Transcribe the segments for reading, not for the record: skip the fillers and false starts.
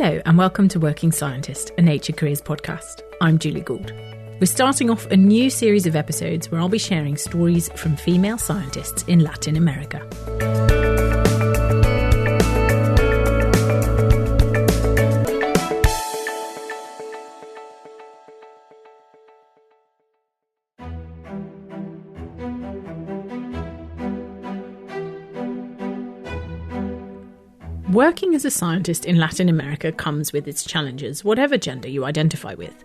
Hello and welcome to Working Scientist, a Nature Careers podcast. I'm Julie Gould. We're starting off a new series of episodes where I'll be sharing stories from female scientists in Latin America. Working as a scientist in Latin America comes with its challenges, whatever gender you identify with.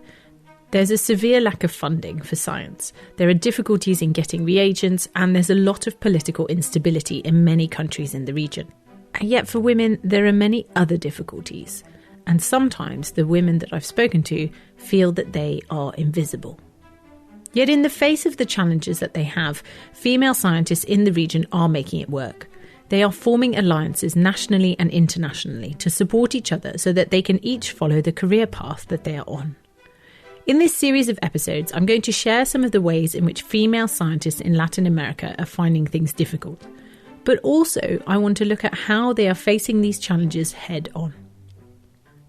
There's a severe lack of funding for science, there are difficulties in getting reagents, and there's a lot of political instability in many countries in the region. And yet for women, there are many other difficulties, and sometimes the women that I've spoken to feel that they are invisible. Yet in the face of the challenges that they have, female scientists in the region are making it work. They are forming alliances nationally and internationally to support each other so that they can each follow the career path that they are on. In this series of episodes, I'm going to share some of the ways in which female scientists in Latin America are finding things difficult. But also, I want to look at how they are facing these challenges head on.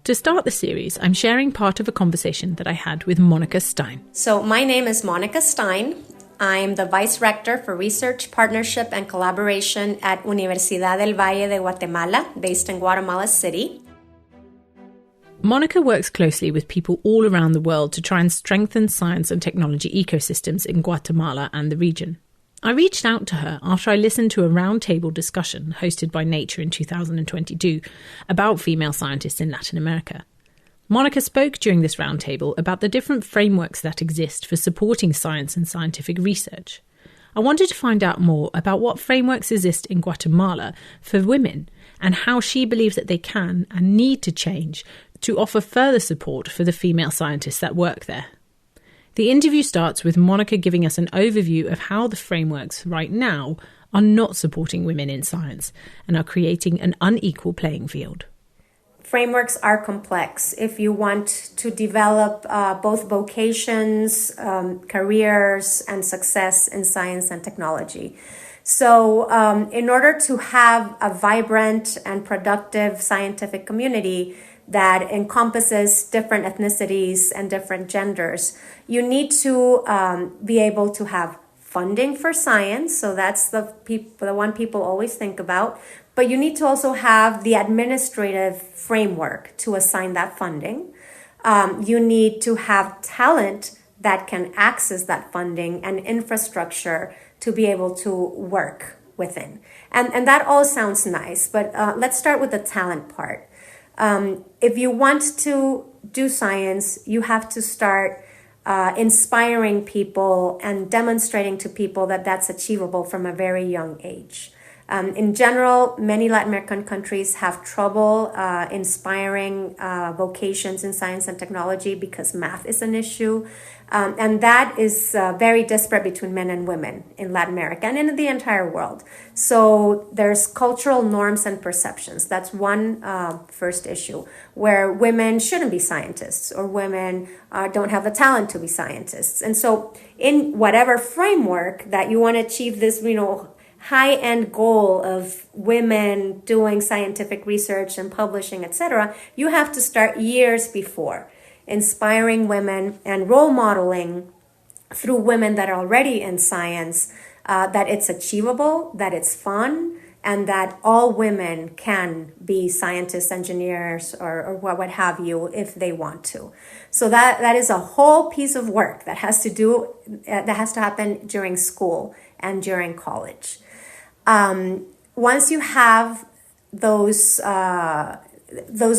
To start the series, I'm sharing part of a conversation that I had with Monica Stein. So my name is Monica Stein. I'm the vice-rector for Research, Partnership, and Collaboration at Universidad del Valle de Guatemala, based in Guatemala City. Monica works closely with people all around the world to try and strengthen science and technology ecosystems in Guatemala and the region. I reached out to her after I listened to a roundtable discussion hosted by Nature in 2022 about female scientists in Latin America. Monica spoke during this roundtable about the different frameworks that exist for supporting science and scientific research. I wanted to find out more about what frameworks exist in Guatemala for women and how she believes that they can and need to change to offer further support for the female scientists that work there. The interview starts with Monica giving us an overview of how the frameworks right now are not supporting women in science and are creating an unequal playing field. Frameworks are complex. If you want to develop both vocations, careers, and success in science and technology. So in order to have a vibrant and productive scientific community that encompasses different ethnicities and different genders, you need to be able to have funding for science. So that's the one people always think about. But you need to also have the administrative framework to assign that funding. You need to have talent that can access that funding and infrastructure to be able to work within. And that all sounds nice, but let's start with the talent part. If you want to do science, you have to start inspiring people and demonstrating to people that that's achievable from a very young age. In general, many Latin American countries have trouble inspiring vocations in science and technology because math is an issue. And that is very disparate between men and women in Latin America and in the entire world. So there's cultural norms and perceptions. That's one first issue, where women shouldn't be scientists or women don't have the talent to be scientists. And so in whatever framework that you want to achieve this, high-end goal of women doing scientific research and publishing, etc., you have to start years before, inspiring women and role modeling through women that are already in science, that it's achievable, that it's fun, and that all women can be scientists, engineers, or what have you if they want to. So that is a whole piece of work that has to happen during school and during college. Once you have those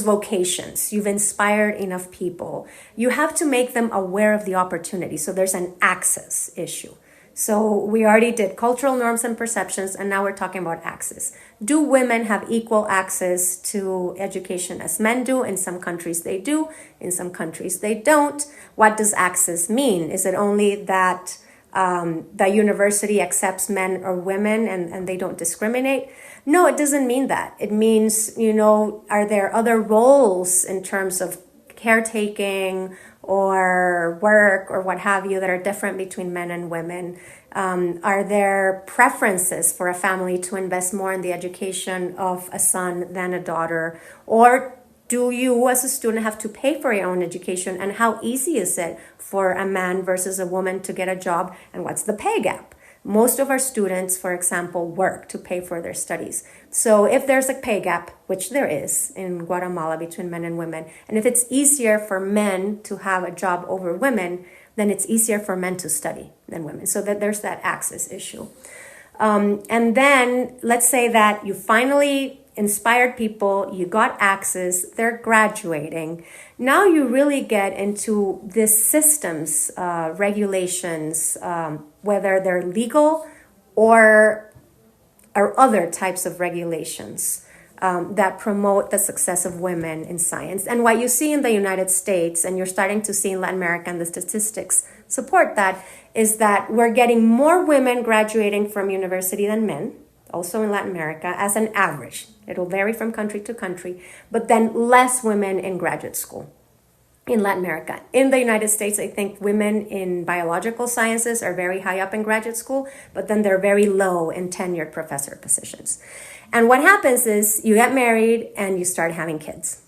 vocations, you've inspired enough people, you have to make them aware of the opportunity. So there's an access issue. So we already did cultural norms and perceptions, and now we're talking about access. Do women have equal access to education as men do? In some countries they do, in some countries they don't. What does access mean? Is it only that the university accepts men or women and they don't discriminate? No, it doesn't mean that. It means, are there other roles in terms of caretaking or work or what have you that are different between men and women? Are there preferences for a family to invest more in the education of a son than a daughter? Or Do you as a student have to pay for your own education? And how easy is it for a man versus a woman to get a job? And what's the pay gap? Most of our students, for example, work to pay for their studies. So if there's a pay gap, which there is in Guatemala between men and women, and if it's easier for men to have a job over women, then it's easier for men to study than women. So that there's that access issue. And then let's say that you finally inspired people, you got access, they're graduating. Now you really get into this systems, regulations, whether they're legal or other types of regulations that promote the success of women in science. And what you see in the United States, and you're starting to see in Latin America, and the statistics support that, is that we're getting more women graduating from university than men, also in Latin America, as an average. It'll vary from country to country, but then less women in graduate school in Latin America. In the United States, I think women in biological sciences are very high up in graduate school, but then they're very low in tenured professor positions. And what happens is you get married and you start having kids.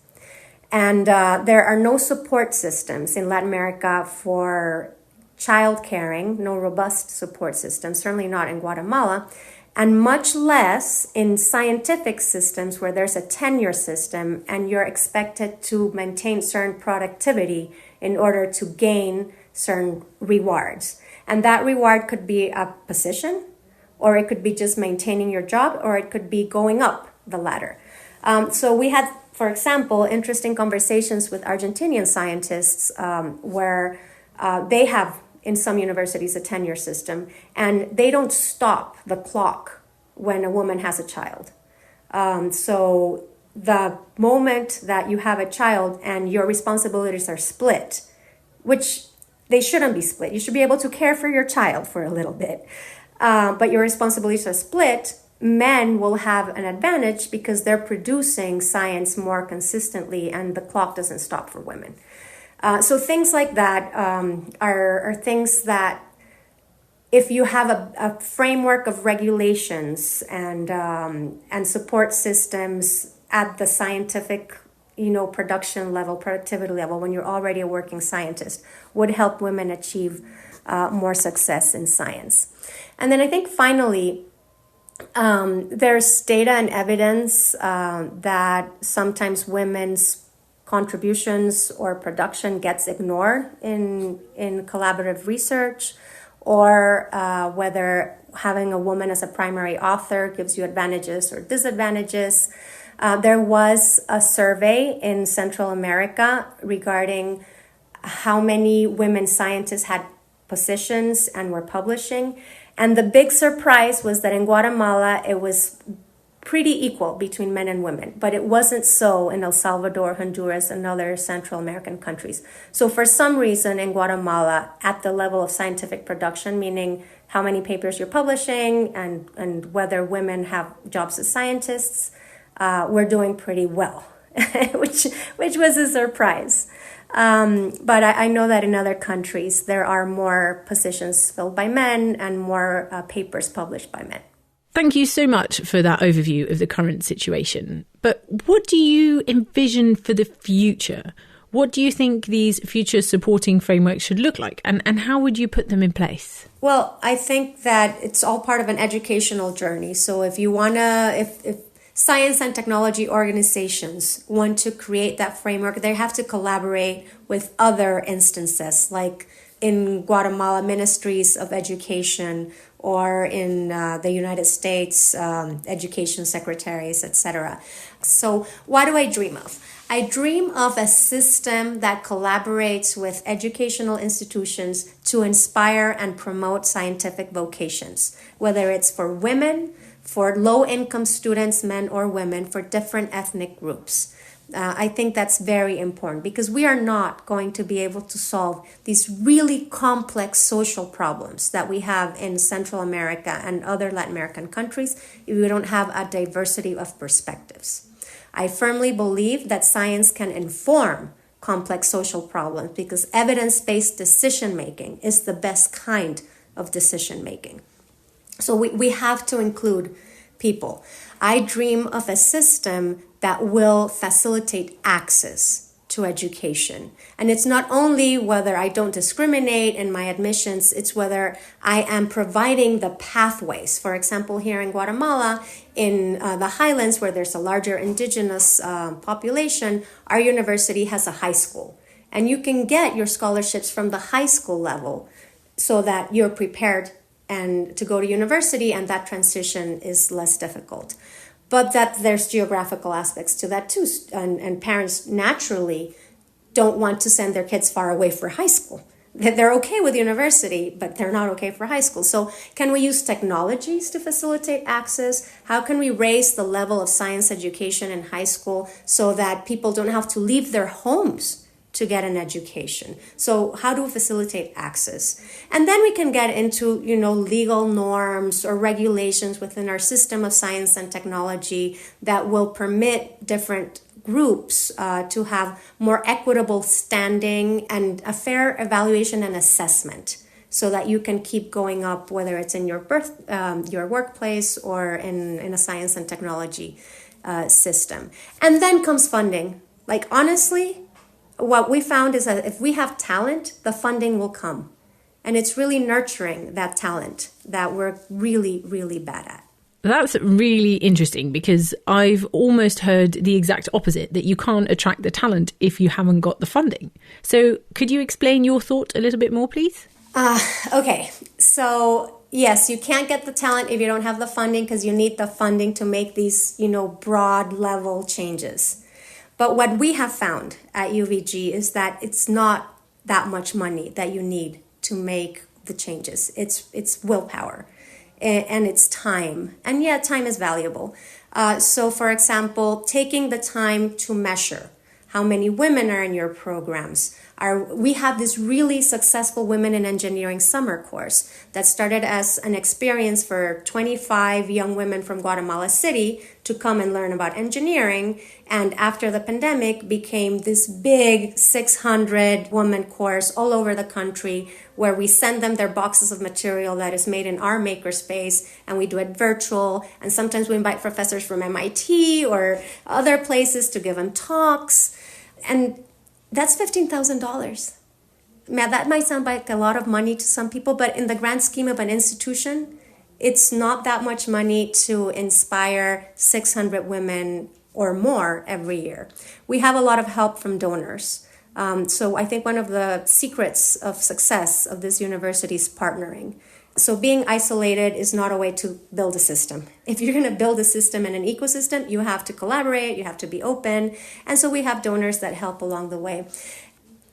And there are no support systems in Latin America for child caring, no robust support systems, certainly not in Guatemala, and much less in scientific systems where there's a tenure system and you're expected to maintain certain productivity in order to gain certain rewards. And that reward could be a position, or it could be just maintaining your job, or it could be going up the ladder. So we had, for example, interesting conversations with Argentinian scientists where they have, in some universities, a tenure system, and they don't stop the clock when a woman has a child. So the moment that you have a child and your responsibilities are split, which they shouldn't be split. You should be able to care for your child for a little bit. But your responsibilities are split, men will have an advantage because they're producing science more consistently and the clock doesn't stop for women. So things like that are things that if you have a framework of regulations and support systems at the scientific production level, productivity level, when you're already a working scientist, would help women achieve more success in science. And then I think finally, there's data and evidence that sometimes women's contributions or production gets ignored in collaborative research, or whether having a woman as a primary author gives you advantages or disadvantages. There was a survey in Central America regarding how many women scientists had positions and were publishing. And the big surprise was that in Guatemala, it was pretty equal between men and women, but it wasn't so in El Salvador, Honduras, and other Central American countries. So for some reason in Guatemala, at the level of scientific production, meaning how many papers you're publishing and whether women have jobs as scientists, we're doing pretty well, which was a surprise. But I know that in other countries, there are more positions filled by men and more papers published by men. Thank you so much for that overview of the current situation. But what do you envision for the future? What do you think these future supporting frameworks should look like? And how would you put them in place? Well, I think that it's all part of an educational journey. So if you want to, if science and technology organizations want to create that framework, they have to collaborate with other instances, like in Guatemala, ministries of education, or in the United States, education secretaries, etc. So what do I dream of? I dream of a system that collaborates with educational institutions to inspire and promote scientific vocations, whether it's for women, for low-income students, men or women, for different ethnic groups. I think that's very important because we are not going to be able to solve these really complex social problems that we have in Central America and other Latin American countries if we don't have a diversity of perspectives. I firmly believe that science can inform complex social problems because evidence-based decision-making is the best kind of decision-making. So we have to include people. I dream of a system that will facilitate access to education. And it's not only whether I don't discriminate in my admissions, it's whether I am providing the pathways. For example, here in Guatemala, in the highlands where there's a larger indigenous population, our university has a high school. And you can get your scholarships from the high school level so that you're prepared and to go to university, and that transition is less difficult. But that there's geographical aspects to that too. And parents naturally don't want to send their kids far away for high school. They're okay with university, but they're not okay for high school. So can we use technologies to facilitate access? How can we raise the level of science education in high school so that people don't have to leave their homes to get an education? So how do we facilitate access? And then we can get into, legal norms or regulations within our system of science and technology that will permit different groups to have more equitable standing and a fair evaluation and assessment so that you can keep going up, whether it's in your workplace or in a science and technology system. And then comes funding. Like, honestly, what we found is that if we have talent, the funding will come. And it's really nurturing that talent that we're really, really bad at. That's really interesting because I've almost heard the exact opposite, that you can't attract the talent if you haven't got the funding. So could you explain your thought a little bit more, please? Okay. So yes, you can't get the talent if you don't have the funding because you need the funding to make these, broad level changes. But what we have found at UVG is that it's not that much money that you need to make the changes. It's willpower and it's time. And yeah, time is valuable. So for example, taking the time to measure how many women are in your programs. We have this really successful Women in Engineering summer course that started as an experience for 25 young women from Guatemala City to come and learn about engineering. And after the pandemic became this big 600-woman course all over the country where we send them their boxes of material that is made in our makerspace, and we do it virtual. And sometimes we invite professors from MIT or other places to give them talks. And that's $15,000. Now, that might sound like a lot of money to some people, but in the grand scheme of an institution, it's not that much money to inspire 600 women or more every year. We have a lot of help from donors. So I think one of the secrets of success of this university is partnering. So being isolated is not a way to build a system. If you're going to build a system and an ecosystem, you have to collaborate, you have to be open. And so we have donors that help along the way.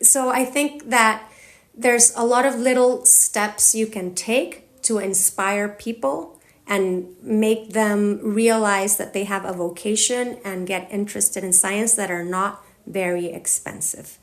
So I think that there's a lot of little steps you can take to inspire people and make them realize that they have a vocation and get interested in science that are not very expensive.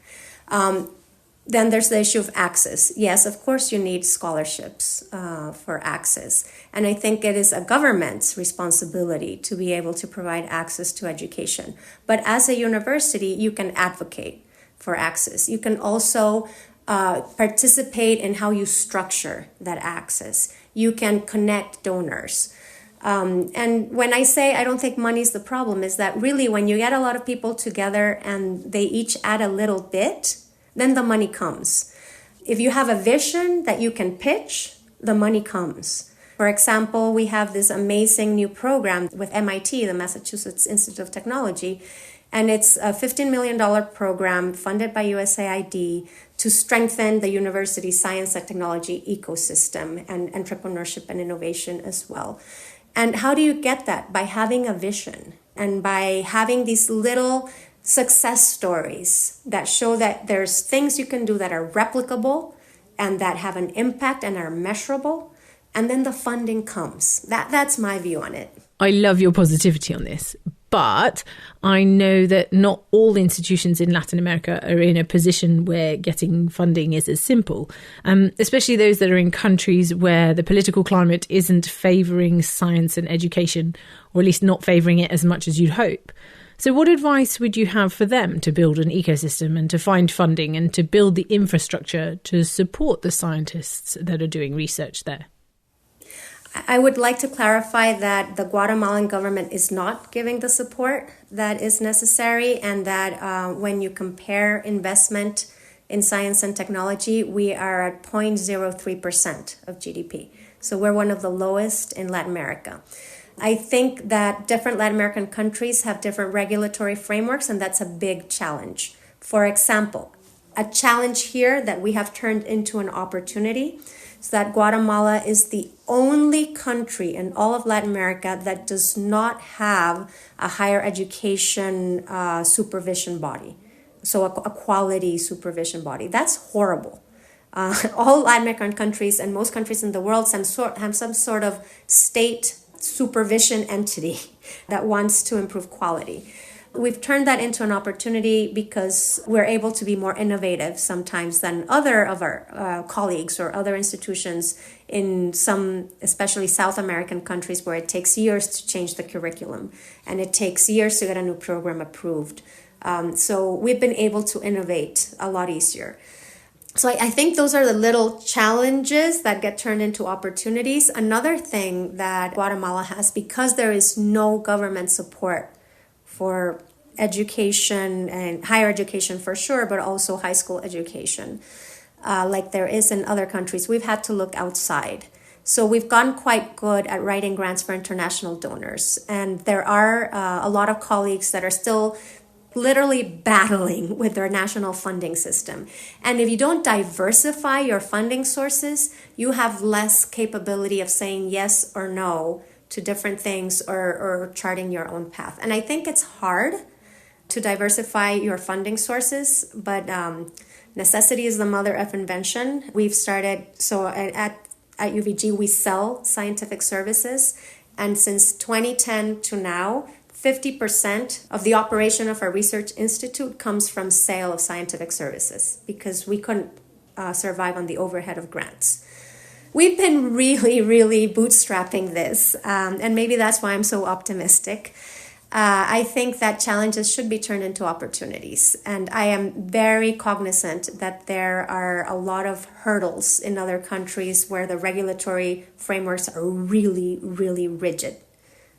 Then there's the issue of access. Yes, of course you need scholarships for access. And I think it is a government's responsibility to be able to provide access to education. But as a university, you can advocate for access. You can also participate in how you structure that access. You can connect donors. And when I say I don't think money's the problem, is that really when you get a lot of people together and they each add a little bit, then the money comes. If you have a vision that you can pitch, the money comes. For example, we have this amazing new program with MIT, the Massachusetts Institute of Technology, and it's a $15 million program funded by USAID to strengthen the university science and technology ecosystem and entrepreneurship and innovation as well. And how do you get that? By having a vision and by having these little success stories that show that there's things you can do that are replicable and that have an impact and are measurable, and then the funding comes. That's my view on it. I love your positivity on this, but I know that not all institutions in Latin America are in a position where getting funding is as simple, especially those that are in countries where the political climate isn't favouring science and education, or at least not favouring it as much as you'd hope. So what advice would you have for them to build an ecosystem and to find funding and to build the infrastructure to support the scientists that are doing research there? I would like to clarify that the Guatemalan government is not giving the support that is necessary, and that when you compare investment in science and technology, we are at 0.03% of GDP. So we're one of the lowest in Latin America. I think that different Latin American countries have different regulatory frameworks, and that's a big challenge. For example, a challenge here that we have turned into an opportunity is that Guatemala is the only country in all of Latin America that does not have a higher education supervision body, so a quality supervision body. That's horrible. All Latin American countries and most countries in the world have some sort of state supervision entity that wants to improve quality. We've turned that into an opportunity because we're able to be more innovative sometimes than other of our colleagues or other institutions in some, especially South American countries, where it takes years to change the curriculum and it takes years to get a new program approved. So we've been able to innovate a lot easier. So I think those are the little challenges that get turned into opportunities. Another thing that Guatemala has, because there is no government support for education and higher education for sure, but also high school education, like there is in other countries, we've had to look outside. So we've gotten quite good at writing grants for international donors. And there are a lot of colleagues that are still literally battling with their national funding system. And if you don't diversify your funding sources, you have less capability of saying yes or no to different things or charting your own path. And I think it's hard to diversify your funding sources, but necessity is the mother of invention. We've started, so at UVG, we sell scientific services. And since 2010 to now, 50% of the operation of our research institute comes from sale of scientific services because we couldn't survive on the overhead of grants. We've been really bootstrapping this, and maybe that's why I'm so optimistic. I think that challenges should be turned into opportunities, and I am very cognizant that there are a lot of hurdles in other countries where the regulatory frameworks are really rigid.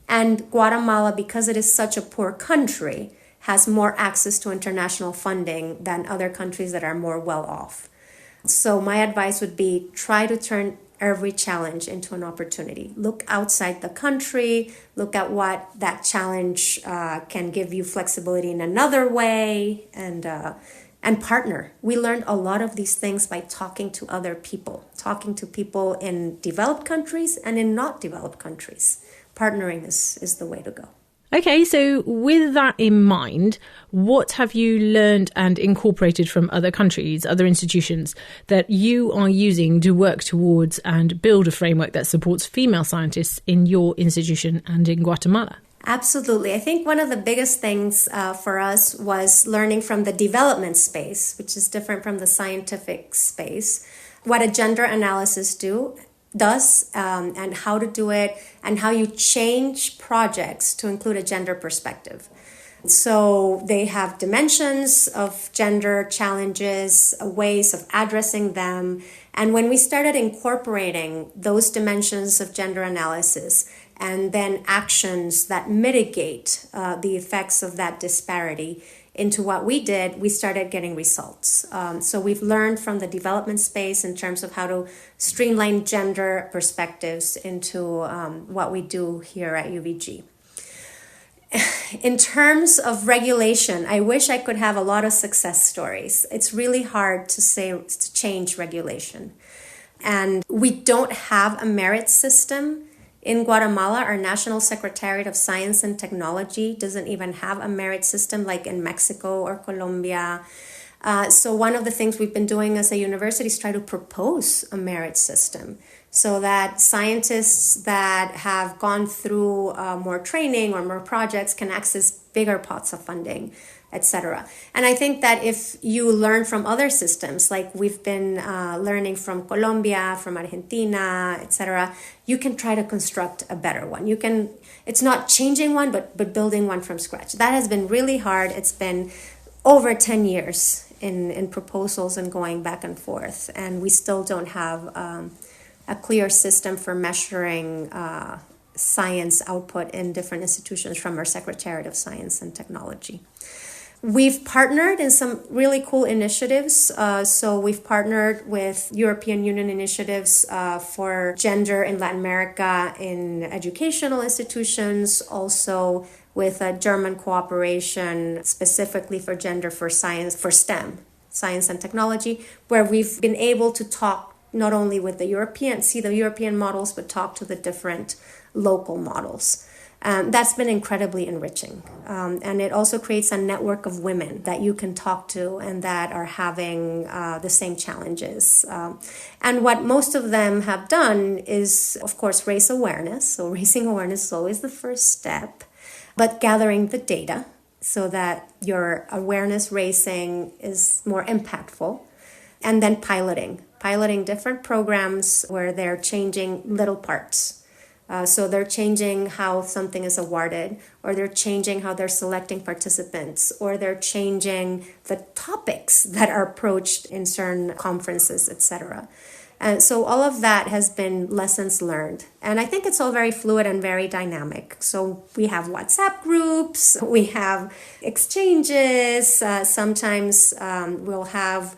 And Guatemala, because it is such a poor country, has more access to international funding than other countries that are more well off. So my advice would be try to turn every challenge into an opportunity. Look outside the country, look at what that challenge can give you flexibility in another way, and partner. We learned a lot of these things by talking to other people, talking to people in developed countries and in not developed countries. Partnering is the way to go. Okay, so with that in mind, what have you learned and incorporated from other countries, other institutions that you are using to work towards and build a framework that supports female scientists in your institution and in Guatemala? Absolutely. I think one of the biggest things for us was learning from the development space, which is different from the scientific space, what a gender analysis does and how to do it and how you change projects to include a gender perspective. So they have dimensions of gender challenges, ways of addressing them. And when we started incorporating those dimensions of gender analysis and then actions that mitigate the effects of that disparity into what we did, we started getting results. So we've learned from the development space in terms of how to streamline gender perspectives into what we do here at UVG. In terms of regulation, I wish I could have a lot of success stories. It's really hard to change regulation. And we don't have a merit system. In Guatemala, our National Secretariat of Science and Technology doesn't even have a merit system like in Mexico or Colombia. So one of the things we've been doing as a university is try to propose a merit system so that scientists that have gone through more training or more projects can access bigger pots of funding, etc. And I think that if you learn from other systems, like we've been learning from Colombia, from Argentina, etc., you can try to construct a better one. It's not changing one, but building one from scratch. That has been really hard. It's been over 10 years in proposals and going back and forth. And we still don't have a clear system for measuring science output in different institutions from our Secretariat of Science and Technology. We've partnered in some really cool initiatives. So we've partnered with European Union initiatives for gender in Latin America in educational institutions, also with a German cooperation specifically for gender for science, for STEM, science and technology, where we've been able to talk not only with the European models, but talk to the different local models. That's been incredibly enriching. And it also creates a network of women that you can talk to and that are having the same challenges. And what most of them have done is, of course, raise awareness. So raising awareness is always the first step, but gathering the data so that your awareness raising is more impactful. And then piloting different programs where they're changing little parts. So they're changing how something is awarded, or they're changing how they're selecting participants, or they're changing the topics that are approached in certain conferences, etc. And so all of that has been lessons learned. And I think it's all very fluid and very dynamic. So we have WhatsApp groups, we have exchanges, sometimes we'll have,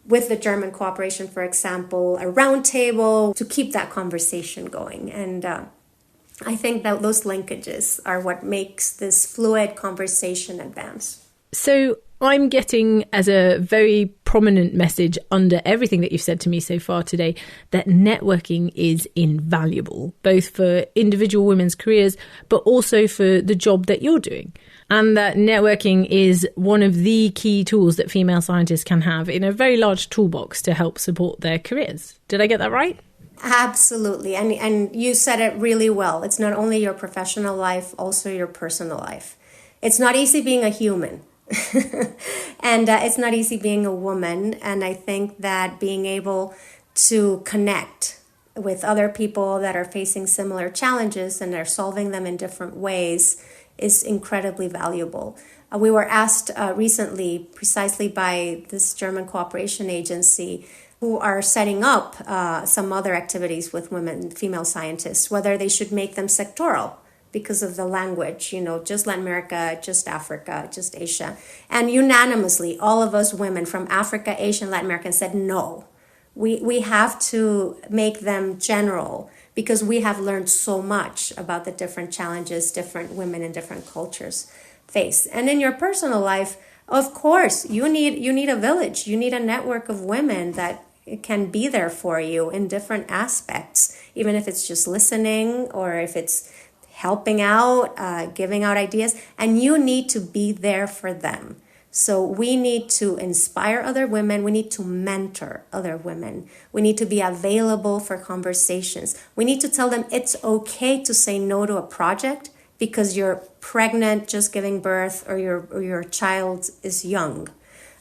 with the German cooperation, for example, a roundtable to keep that conversation going. And I think that those linkages are what makes this fluid conversation advance. So I'm getting as a very prominent message under everything that you've said to me so far today that networking is invaluable, both for individual women's careers, but also for the job that you're doing. And that networking is one of the key tools that female scientists can have in a very large toolbox to help support their careers. Did I get that right? Absolutely. And you said it really well. It's not only your professional life, also your personal life. It's not easy being a human. And it's not easy being a woman. And I think that being able to connect with other people that are facing similar challenges and are solving them in different ways is incredibly valuable. We were asked recently, precisely by this German cooperation agency, who are setting up some other activities with female scientists, whether they should make them sectoral because of the language, just Latin America, just Africa, just Asia. And unanimously, all of us women from Africa, Asia, and Latin America said no. We have to make them general because we have learned so much about the different challenges different women in different cultures face. And in your personal life, of course, you need a village. You need a network of women that can be there for you in different aspects, even if it's just listening or if it's helping out, giving out ideas. And you need to be there for them. So we need to inspire other women. We need to mentor other women. We need to be available for conversations. We need to tell them it's okay to say no to a project because you're pregnant, just giving birth, or your child is young,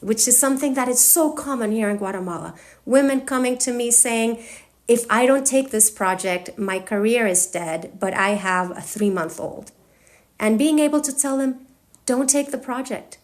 which is something that is so common here in Guatemala. Women coming to me saying, if I don't take this project, my career is dead, but I have a 3-month-old. And being able to tell them, don't take the project.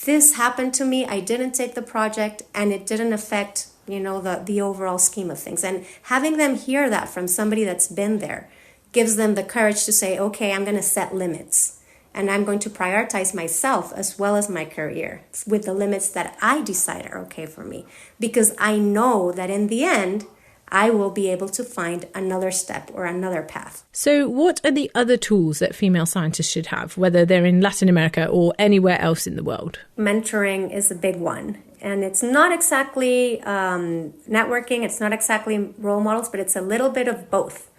This happened to me, I didn't take the project, and it didn't affect, the overall scheme of things. And having them hear that from somebody that's been there gives them the courage to say, okay, I'm going to set limits. And I'm going to prioritize myself as well as my career with the limits that I decide are okay for me. Because I know that in the end, I will be able to find another step or another path. So what are the other tools that female scientists should have, whether they're in Latin America or anywhere else in the world? Mentoring is a big one. And it's not exactly networking, it's not exactly role models, but it's a little bit of both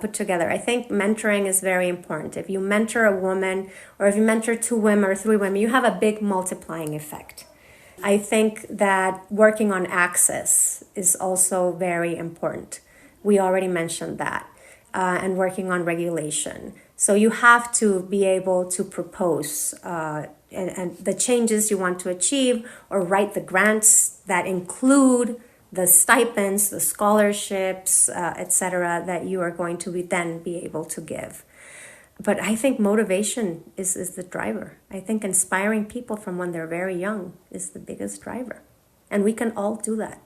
put together. I think mentoring is very important. If you mentor a woman, or if you mentor 2 women or 3 women, you have a big multiplying effect. I think that working on access is also very important. We already mentioned that. And working on regulation. So you have to be able to propose and the changes you want to achieve, or write the grants that include the stipends, the scholarships, etc., that you are going to then be able to give. But I think motivation is the driver. I think inspiring people from when they're very young is the biggest driver. And we can all do that.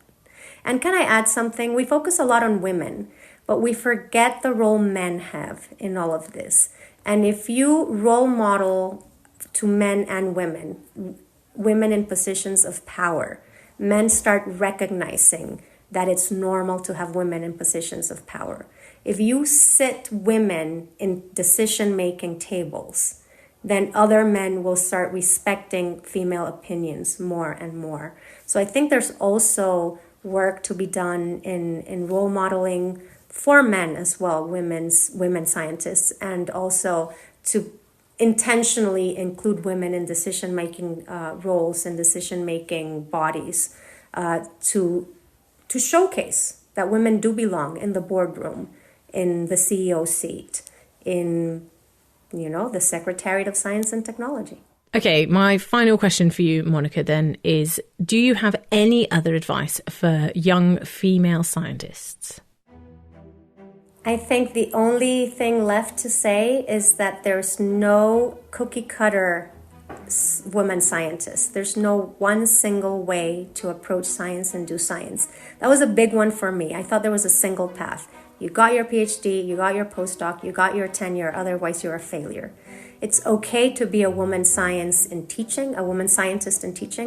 And can I add something? We focus a lot on women, but we forget the role men have in all of this. And if you role model to men and women in positions of power, men start recognizing that it's normal to have women in positions of power. If you sit women in decision-making tables, then other men will start respecting female opinions more and more. So I think there's also work to be done in role modeling for men as well, women scientists, and also to intentionally include women in decision-making roles and decision-making bodies to showcase that women do belong in the boardroom, in the CEO seat, in, the Secretariat of Science and Technology. Okay, my final question for you, Monica, then is, do you have any other advice for young female scientists? I think the only thing left to say is that there's no cookie cutter woman scientist. There's no one single way to approach science and do science. That was a big one for me. I thought there was a single path. You got your PhD, you got your postdoc, you got your tenure, otherwise you're a failure. It's okay to be a woman scientist in teaching.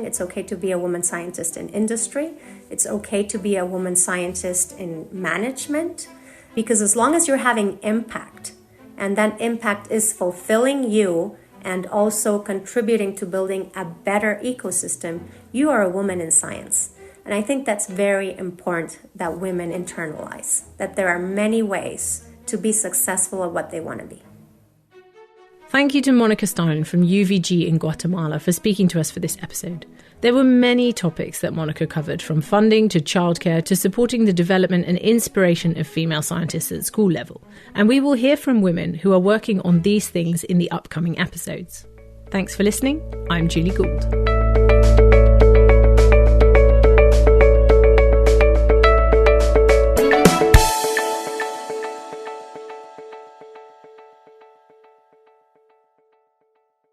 It's okay to be a woman scientist in industry. It's okay to be a woman scientist in management. Because as long as you're having impact, and that impact is fulfilling you and also contributing to building a better ecosystem, you are a woman in science. And I think that's very important that women internalize, that there are many ways to be successful at what they want to be. Thank you to Monica Stein from UVG in Guatemala for speaking to us for this episode. There were many topics that Monica covered, from funding to childcare to supporting the development and inspiration of female scientists at school level. And we will hear from women who are working on these things in the upcoming episodes. Thanks for listening. I'm Julie Gould.